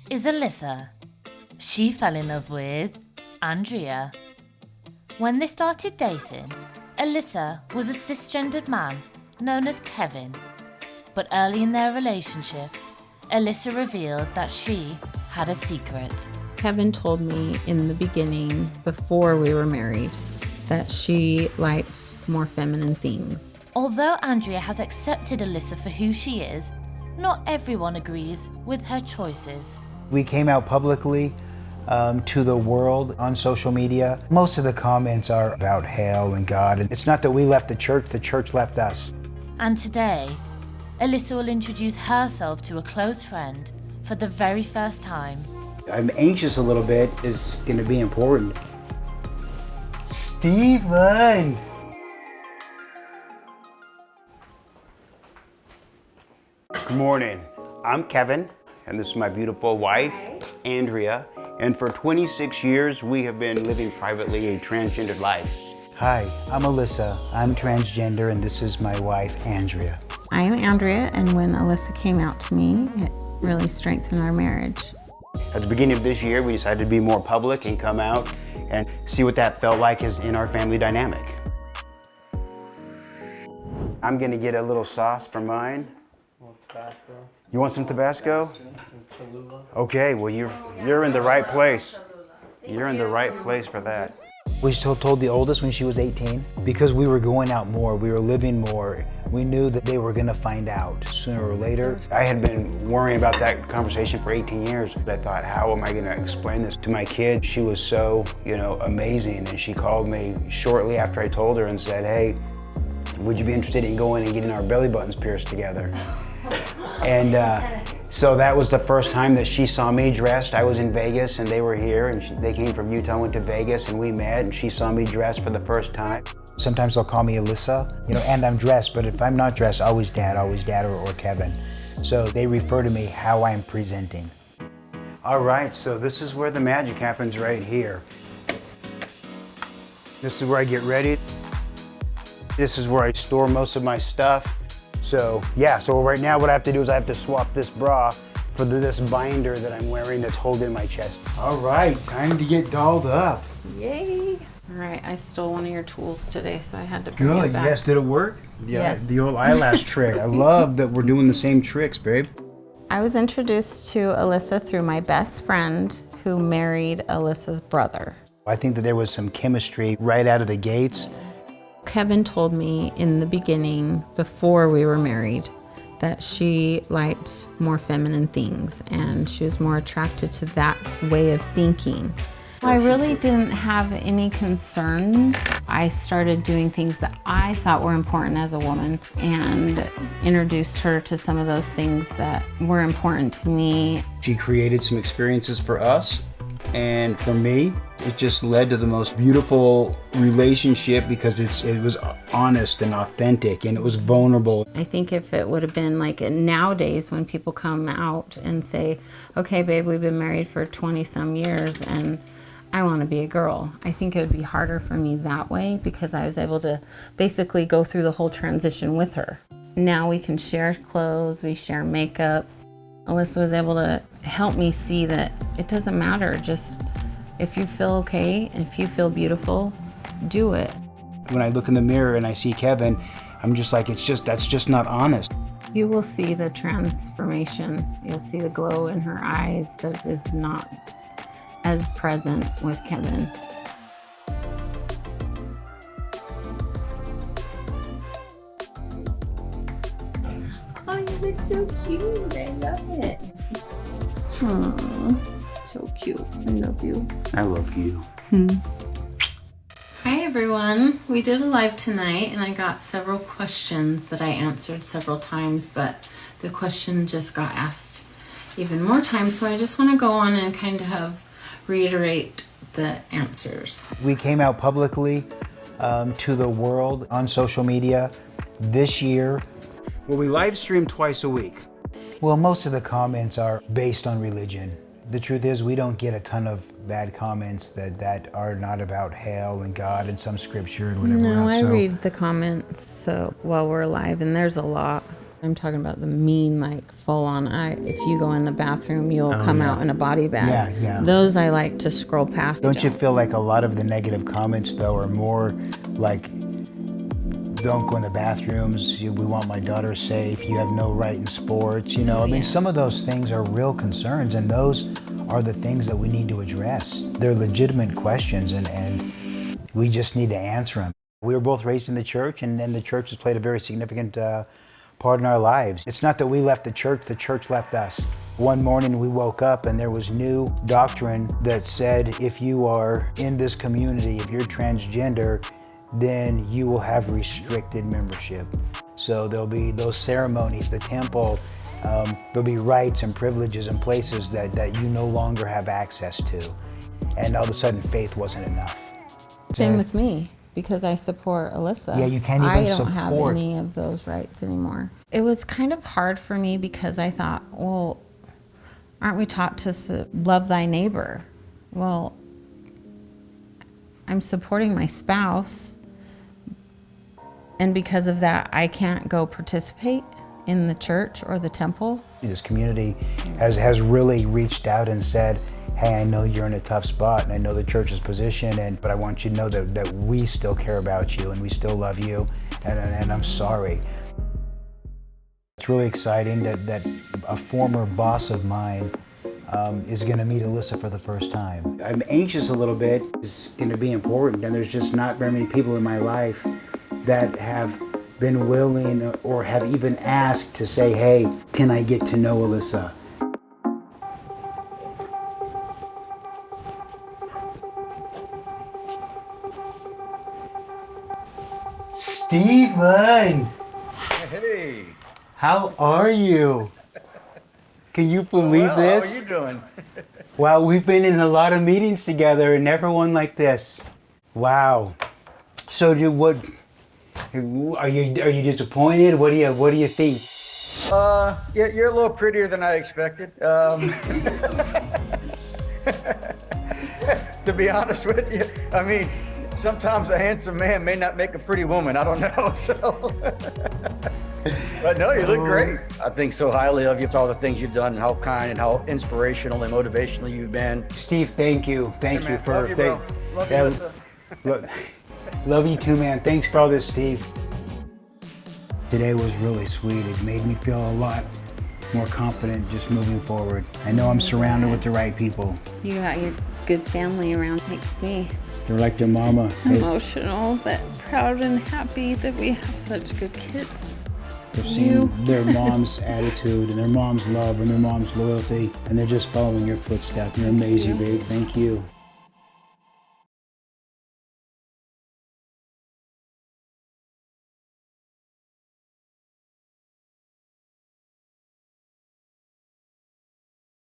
is Alyssa. She fell in love with Andrea. When they started dating, Alyssa was a cisgendered man known as Kevin. But early in their relationship, Alyssa revealed that she had a secret. Kevin told me in the beginning, before we were married, that she liked more feminine things. Although Andrea has accepted Alyssa for who she is, not everyone agrees with her choices. We came out publicly to the world on social media. Most of the comments are about hell and God. It's not that we left the church left us. And today, Alyssa will introduce herself to a close friend for the very first time. I'm anxious a little bit. Is going to be important. Stephen! Good morning. I'm Kevin, and this is my beautiful wife, Andrea. And for 26 years, we have been living privately a transgendered life. Hi, I'm Alyssa. I'm transgender, and this is my wife, Andrea. I am Andrea, and when Alyssa came out to me, it really strengthened our marriage. At the beginning of this year, we decided to be more public and come out and see what that felt like is in our family dynamic. I'm gonna get a little sauce for mine. Tabasco. You want some Tabasco? Some Cholula. Okay, well you're in the right place. You're in the right place for that. We still told the oldest when she was 18 because we were going out more, we were living more. We knew that they were gonna find out sooner or later. I had been worrying about that conversation for 18 years. I thought, how am I gonna explain this to my kid? She was so, amazing, and she called me shortly after I told her and said, hey, would you be interested in going and getting our belly buttons pierced together? And so that was the first time that she saw me dressed. I was in Vegas and they were here, and they came from Utah, went to Vegas, and we met, and she saw me dressed for the first time. Sometimes they'll call me Alyssa, and I'm dressed, but if I'm not dressed, always dad or Kevin. So they refer to me how I'm presenting. All right, so this is where the magic happens right here. This is where I get ready. This is where I store most of my stuff. So right now what I have to do is I have to swap this bra for this binder that I'm wearing that's holding my chest. All right, time to get dolled up. Yay! All right, I stole one of your tools today, so I had to bring Good, it back. yes, did it work? Yeah, Yes. The old eyelash trick. I love that we're doing the same tricks, babe. I was introduced to Alyssa through my best friend who married Alyssa's brother. I think that there was some chemistry right out of the gates. Kevin told me in the beginning, before we were married, that she liked more feminine things and she was more attracted to that way of thinking. I really didn't have any concerns. I started doing things that I thought were important as a woman and introduced her to some of those things that were important to me. She created some experiences for us and for me. It just led to the most beautiful relationship because it was honest and authentic and it was vulnerable. I think if it would have been like nowadays when people come out and say, okay, babe, we've been married for 20 some years and I want to be a girl. I think it would be harder for me that way because I was able to basically go through the whole transition with her. Now we can share clothes, we share makeup. Alyssa was able to help me see that it doesn't matter, just if you feel okay and if you feel beautiful, do it. When I look in the mirror and I see Kevin, I'm just like, that's just not honest. You will see the transformation. You'll see the glow in her eyes that is not as present with Kevin. Oh, you look so cute. I love it. Aww, so cute. I love you. I love you. Hi everyone. We did a live tonight and I got several questions that I answered several times, but the question just got asked even more times, so I just want to go on and kind of reiterate the answers. We came out publicly to the world on social media this year. Well, we live stream twice a week. Well, most of the comments are based on religion. The truth is we don't get a ton of bad comments that are not about hell and God and some scripture and whatever No, else. I So read the comments while we're live, and there's a lot. I'm talking about the mean, like full on, if you go in the bathroom, you'll come out in a body bag. Yeah. Those I like to scroll past. Don't you feel like a lot of the negative comments though are more like, don't go in the bathrooms, we want my daughter safe, you have no right in sports, you know? I mean, some of those things are real concerns, and those are the things that we need to address. They're legitimate questions, and we just need to answer them. We were both raised in the church, and the church has played a very significant part in our lives. It's not that we left the church left us. One morning we woke up and there was new doctrine that said if you are in this community, if you're transgender, then you will have restricted membership. So there'll be those ceremonies, the temple, there'll be rights and privileges and places that you no longer have access to. And all of a sudden faith wasn't enough. Same with me, because I support Alyssa. Yeah, you can't even I don't support. have any of those rights anymore. It was kind of hard for me because I thought, well, aren't we taught to love thy neighbor? Well, I'm supporting my spouse, and because of that, I can't go participate in the church or the temple. This community has really reached out and said, hey, I know you're in a tough spot, and I know the church's position, but I want you to know that we still care about you and we still love you, and I'm sorry. It's really exciting that a former boss of mine is going to meet Alyssa for the first time. I'm anxious a little bit. It's going to be important, and there's just not very many people in my life that have been willing or have even asked to say, hey, can I get to know Alyssa? Stephen! Hey! How are you? Can you believe this? How are you doing? Wow, we've been in a lot of meetings together and never one like this. Wow. So are you disappointed? What do you think? Yeah, you're a little prettier than I expected. To be honest with you, I mean, sometimes a handsome man may not make a pretty woman. I don't know, so. But no, you look great. I think so highly of you. It's all the things you've done and how kind and how inspirational and motivational you've been. Steve, thank you. Thank you for love you, bro. Love you, Alyssa. Love you too, man. Thanks for all this, Steve. Today was really sweet. It made me feel a lot more confident just moving forward. I know I'm surrounded with the right people. You got your good family around. Makes me They're like their mama. emotional, but proud and happy that we have such good kids. They're seeing their mom's attitude and their mom's love and their mom's loyalty, and they're just following your footsteps. You're amazing, babe. Thank you.